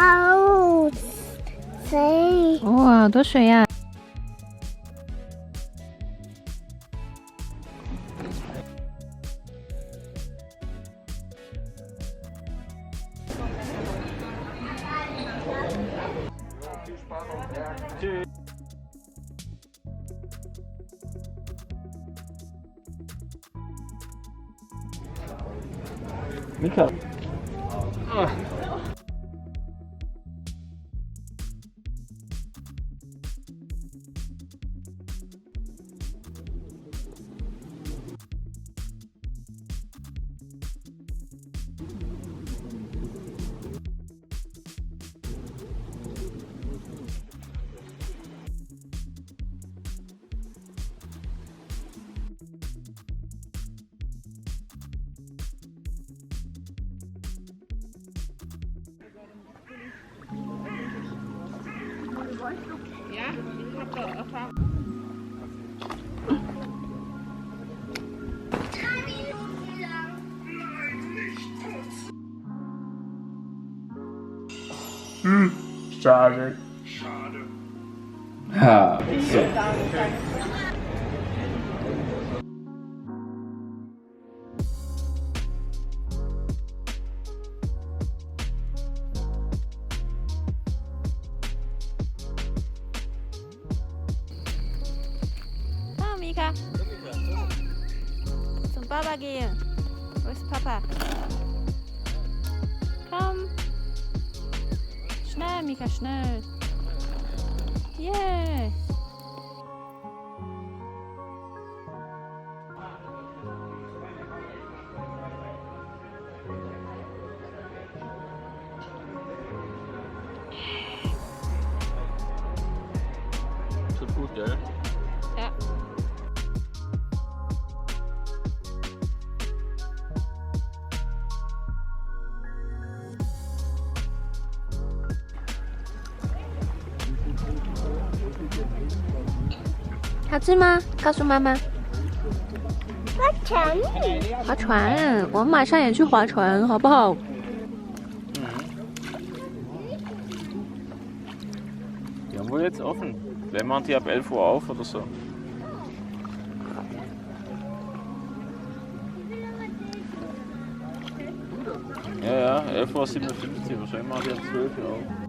哦，水。哇，好多水呀！Mika. Ja, ich habe Erfahrung. Schade. Ha, so. Komm, Mika. Zum Papa gehen. Wo ist Papa? Komm. Schnell, Mika, schnell. Yeah. Tut gut, gell? Ja.好吃吗？告诉妈妈。划船。划船，我们马上也去划船，好不好？ Die haben wohl jetzt offen. Vielleicht machen die ab 11 Uhr auf oder so. Ja, 11:57 Uhr. Wahrscheinlich machen die ab 12 Uhr auf.